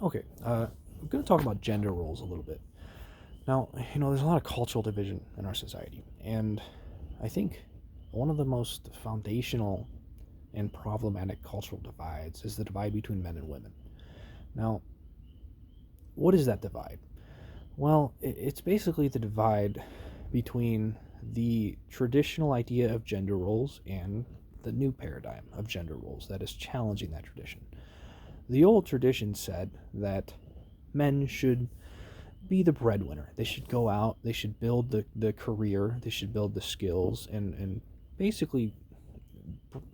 Okay, I'm going to talk about gender roles a little bit. Now, there's a lot of cultural division in our society, and I think one of the most foundational and problematic cultural divides is the divide between men and women. Now, what is that divide? Well, it's basically the divide between the traditional idea of gender roles and the new paradigm of gender roles that is challenging that tradition. The old tradition said that men should be the breadwinner. They should go out, they should build the career, they should build the skills, and basically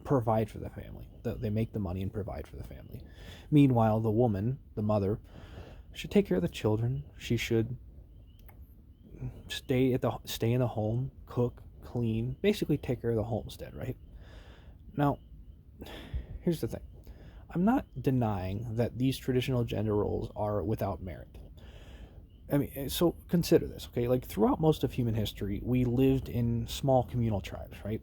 provide for the family. They make the money and provide for the family. Meanwhile, the woman, the mother, should take care of the children. She should stay in the home, cook, clean, basically take care of the homestead, right? Now, here's the thing. I'm not denying that these traditional gender roles are without merit. I mean, so consider this, okay? Like throughout most of human history, we lived in small communal tribes, right?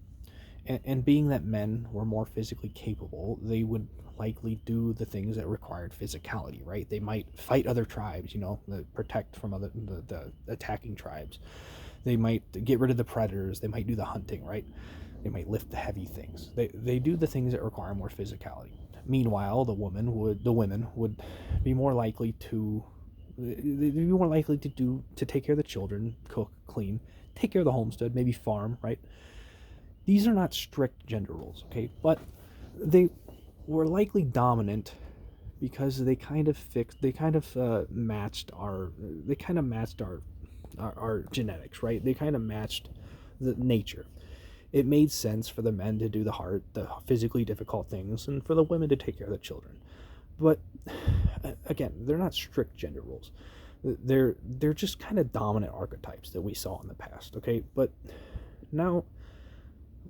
And being that men were more physically capable, they would likely do the things that required physicality, right? They might fight other tribes, protect from the attacking tribes. They might get rid of the predators. They might do the hunting, right? They might lift the heavy things. They do the things that require more physicality. Meanwhile, the women would be more likely to they'd be more likely to take care of the children, cook, clean, take care of the homestead, maybe farm, right? These are not strict gender roles, okay? But they were likely dominant because they kind of matched our genetics, right? They kind of matched the nature. It made sense for the men to do the physically difficult things, and for the women to take care of the children. But again, they're not strict gender roles. They're just kind of dominant archetypes that we saw in the past, okay? But now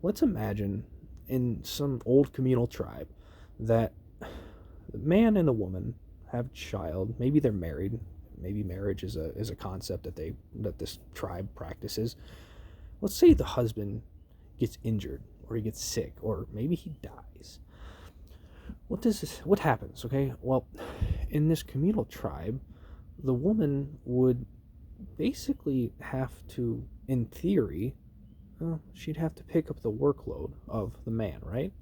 let's imagine in some old communal tribe that the man and the woman have a child. Maybe they're married. Maybe marriage is a concept that this tribe practices. Let's say the husband gets injured, or he gets sick, or maybe he dies. What happens? Okay, well, in this communal tribe, the woman would basically have to, in theory, she'd have to pick up the workload of the man, right?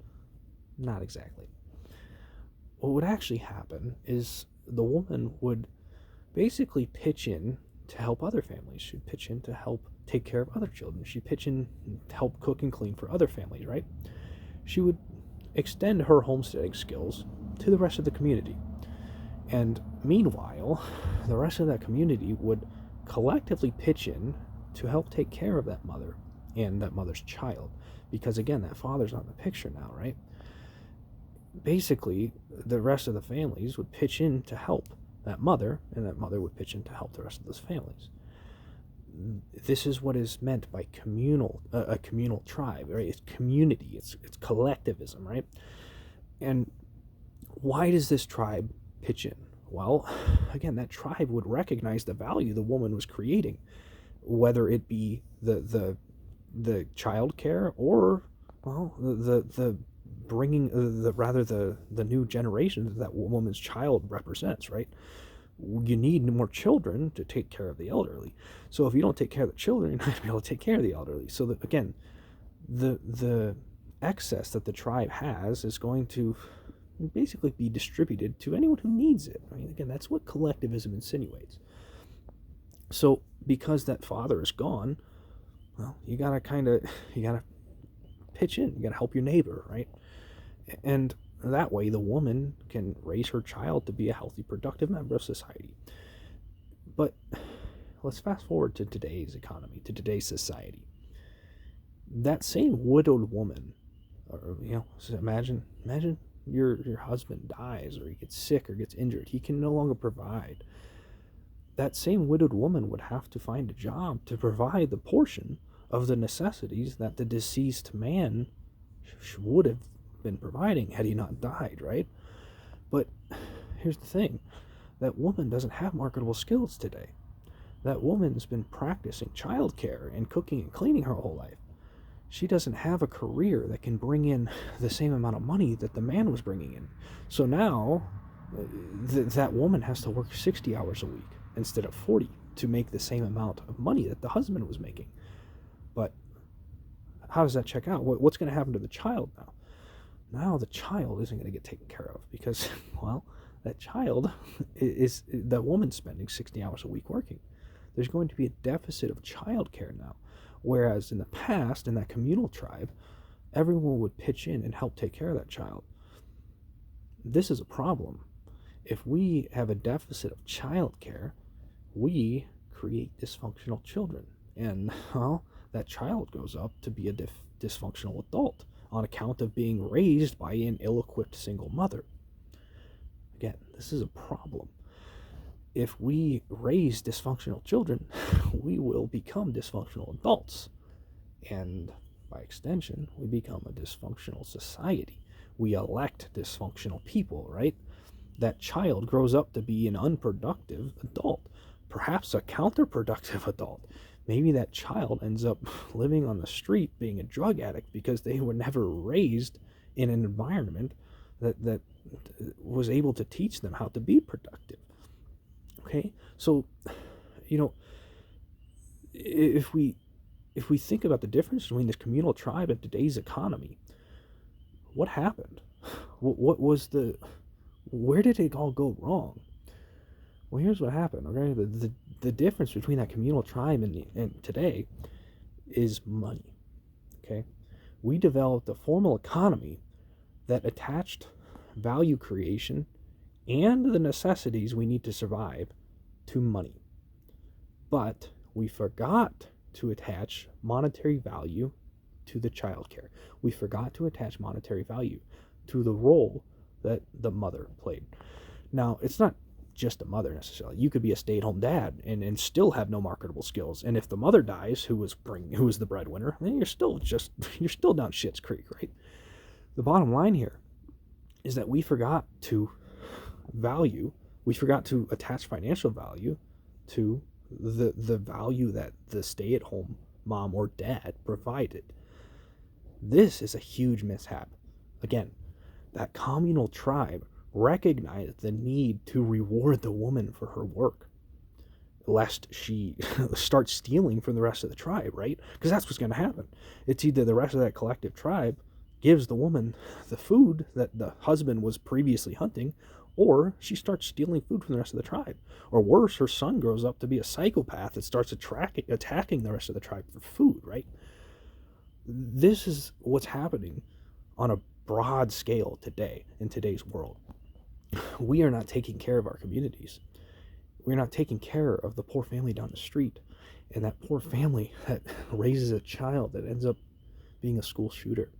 Not exactly. What would actually happen is the woman would basically pitch in to help other families. She'd pitch in to help take care of other children. She'd pitch in to help cook and clean for other families, right? She would extend her homesteading skills to the rest of the community. And meanwhile, the rest of that community would collectively pitch in to help take care of that mother and that mother's child. Because again, that father's not in the picture now, right? Basically, the rest of the families would pitch in to help that mother, and that mother would pitch in to help the rest of those families. This is what is meant by a communal tribe, right? It's community, it's collectivism, right? And why does this tribe pitch in? Well, again, that tribe would recognize the value the woman was creating, whether it be the child care, or well, the bringing the new generation that woman's child represents, right? You need more children to take care of the elderly. So if you don't take care of the children, you're not going to be able to take care of the elderly. So that, again, the excess that the tribe has is going to basically be distributed to anyone who needs it. I mean, again, that's what collectivism insinuates. So because that father is gone, well, you gotta pitch in. You gotta help your neighbor, right? And that way the woman can raise her child to be a healthy, productive member of society. But let's fast forward to today's economy, to today's society. That same widowed woman, or so imagine your husband dies, or he gets sick or gets injured. He can no longer provide. That same widowed woman would have to find a job to provide the portion of the necessities that the deceased man would have been providing had he not died, right? But here's the thing. That woman doesn't have marketable skills today. That woman's been practicing childcare and cooking and cleaning her whole life. She doesn't have a career that can bring in the same amount of money that the man was bringing in. So now that woman has to work 60 hours a week instead of 40 to make the same amount of money that the husband was making. But how does that check out? What's going to happen to the child now? Now the child isn't going to get taken care of because, well, that child is that woman spending 60 hours a week working. There's going to be a deficit of childcare now. Whereas in the past, in that communal tribe, everyone would pitch in and help take care of that child. This is a problem. If we have a deficit of childcare, we create dysfunctional children. And, well, that child grows up to be a dysfunctional adult on account of being raised by an ill-equipped single mother. Again, this is a problem. If we raise dysfunctional children, we will become dysfunctional adults. And by extension, we become a dysfunctional society. We elect dysfunctional people, right? That child grows up to be an unproductive adult, perhaps a counterproductive adult. Maybe that child ends up living on the street being a drug addict because they were never raised in an environment that was able to teach them how to be productive. Okay, so, if we think about the difference between this communal tribe and today's economy, what happened? Where did it all go wrong? Well, here's what happened, okay? The difference between that communal tribe and today is money, okay? We developed a formal economy that attached value creation and the necessities we need to survive to money. But we forgot to attach monetary value to the child care. We forgot to attach monetary value to the role that the mother played. Now, it's not just a mother necessarily. You could be a stay-at-home dad and still have no marketable skills. And if the mother dies, who was the breadwinner, then you're still down shit's creek, right? The bottom line here is that we forgot to attach financial value to the value that the stay-at-home mom or dad provided. This is a huge mishap. Again, that communal tribe recognized the need to reward the woman for her work, lest she starts stealing from the rest of the tribe, right? Because that's what's going to happen. It's either the rest of that collective tribe gives the woman the food that the husband was previously hunting, or she starts stealing food from the rest of the tribe. Or worse, her son grows up to be a psychopath that starts attacking the rest of the tribe for food, right? This is what's happening on a broad scale today in today's world. We are not taking care of our communities. We're not taking care of the poor family down the street, and that poor family that raises a child that ends up being a school shooter.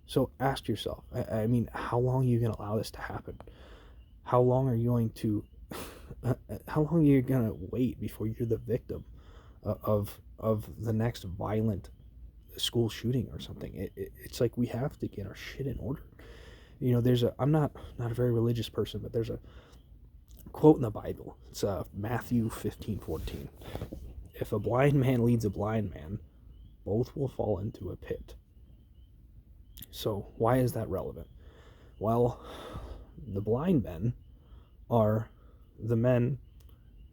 So ask yourself, I mean, how long are you going to allow this to happen? How long are you going to wait before you're the victim of the next violent school shooting or something? It's like we have to get our shit in order. I'm not a very religious person, but there's a quote in the Bible. It's Matthew 15:14. If a blind man leads a blind man, both will fall into a pit. So why is that relevant? Well, the blind men are the men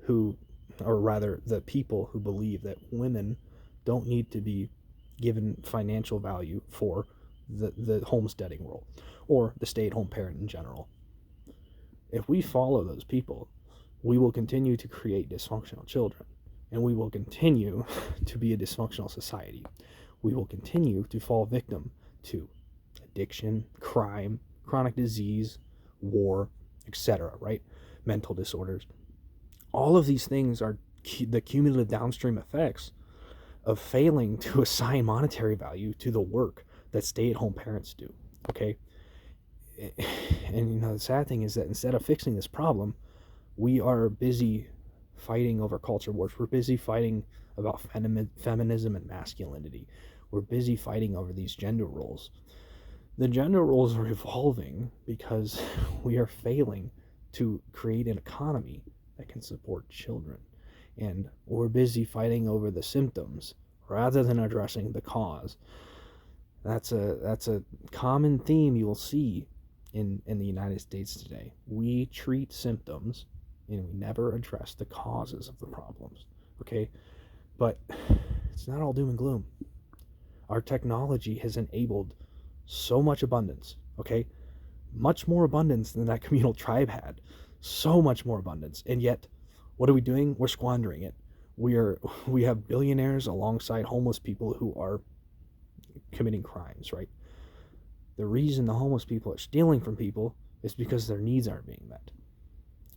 who, or rather the people who believe that women don't need to be given financial value for the homesteading role or the stay-at-home parent in general. If we follow those people, we will continue to create dysfunctional children, and we will continue to be a dysfunctional society. We will continue to fall victim to addiction, crime, chronic disease, war, etc., right? Mental disorders. All of these things are the cumulative downstream effects of failing to assign monetary value to the work that stay-at-home parents do, okay? And the sad thing is that instead of fixing this problem, we are busy fighting over culture wars. We're busy fighting about feminism and masculinity. We're busy fighting over these gender roles. The gender roles are evolving because we are failing to create an economy that can support children. And we're busy fighting over the symptoms rather than addressing the cause. That's a common theme you will see in the United States today. We treat symptoms and we never address the causes of the problems. Okay? But it's not all doom and gloom. Our technology has enabled so much abundance, okay? Much more abundance than that communal tribe had. So much more abundance. And yet, what are we doing? We're squandering it. We have billionaires alongside homeless people who are committing crimes, right? The reason the homeless people are stealing from people is because their needs aren't being met.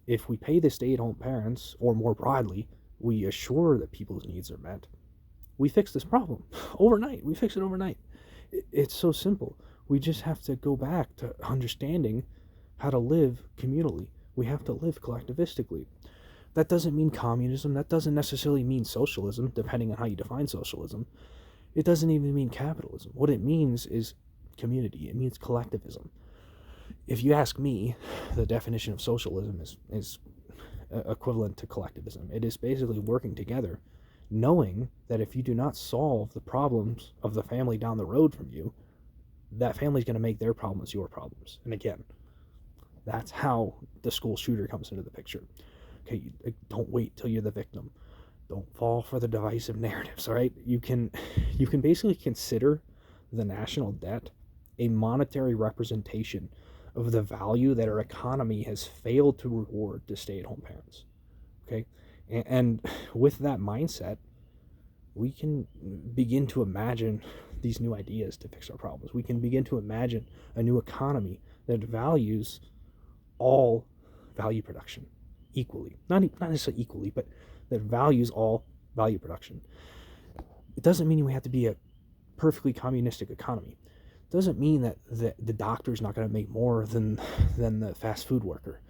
If we pay the stay-at-home parents, or more broadly, we assure that people's needs are met, we fix this problem overnight. We fix it overnight. It's so simple. We just have to go back to understanding how to live communally. We have to live collectivistically. That doesn't mean communism. That doesn't necessarily mean socialism, depending on how you define socialism. It doesn't even mean capitalism. What it means is community. It means collectivism. If you ask me, the definition of socialism is equivalent to collectivism. It is basically working together, knowing that if you do not solve the problems of the family down the road from you, that family's going to make their problems your problems. And again, that's how the school shooter comes into the picture. Okay, don't wait till you're the victim. Don't fall for the divisive narratives, all right? You can basically consider the national debt a monetary representation of the value that our economy has failed to reward to stay-at-home parents, okay? And with that mindset, we can begin to imagine these new ideas to fix our problems. We can begin to imagine a new economy that values all value production equally. Not necessarily equally, but that values all value production. It doesn't mean we have to be a perfectly communistic economy. It doesn't mean that the doctor's not going to make more than the fast food worker.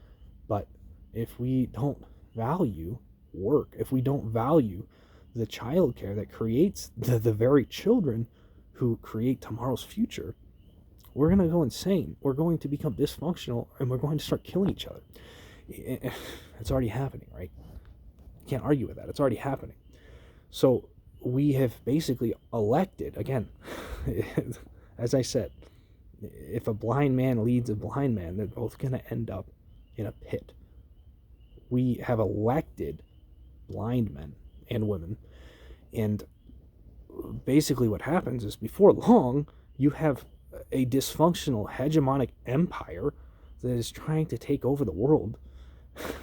But if we don't value work, if we don't value the child care that creates the very children who create tomorrow's future, we're going to go insane. We're going to become dysfunctional, and we're going to start killing each other. It's already happening, right? You can't argue with that. It's already happening. So we have basically elected, again, as I said, if a blind man leads a blind man, they're both going to end up in a pit. We have elected blind men and women, and basically what happens is before long you have a dysfunctional hegemonic empire that is trying to take over the world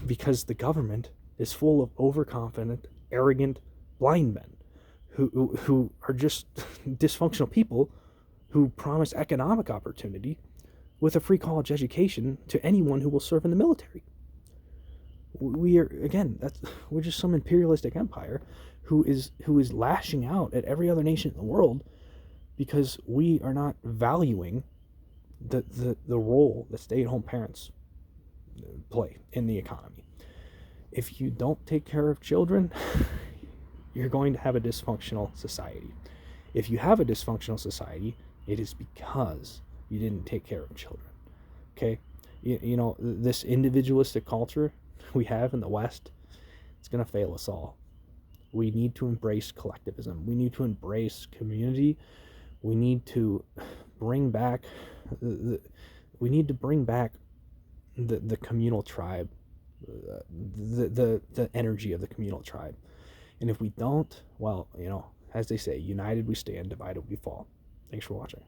because the government is full of overconfident, arrogant blind men who are just dysfunctional people who promise economic opportunity with a free college education to anyone who will serve in the military. We're just some imperialistic empire who is lashing out at every other nation in the world because we are not valuing the role that stay-at-home parents play in the economy. If you don't take care of children, you're going to have a dysfunctional society. If you have a dysfunctional society, it is because you didn't take care of children. Okay? You know, this individualistic culture we have in the West, it's going to fail us all. We need to embrace collectivism. We need to embrace community. We need to bring back the communal tribe, the energy of the communal tribe. And if we don't, well, you know, as they say, united we stand, divided we fall. Thanks for watching.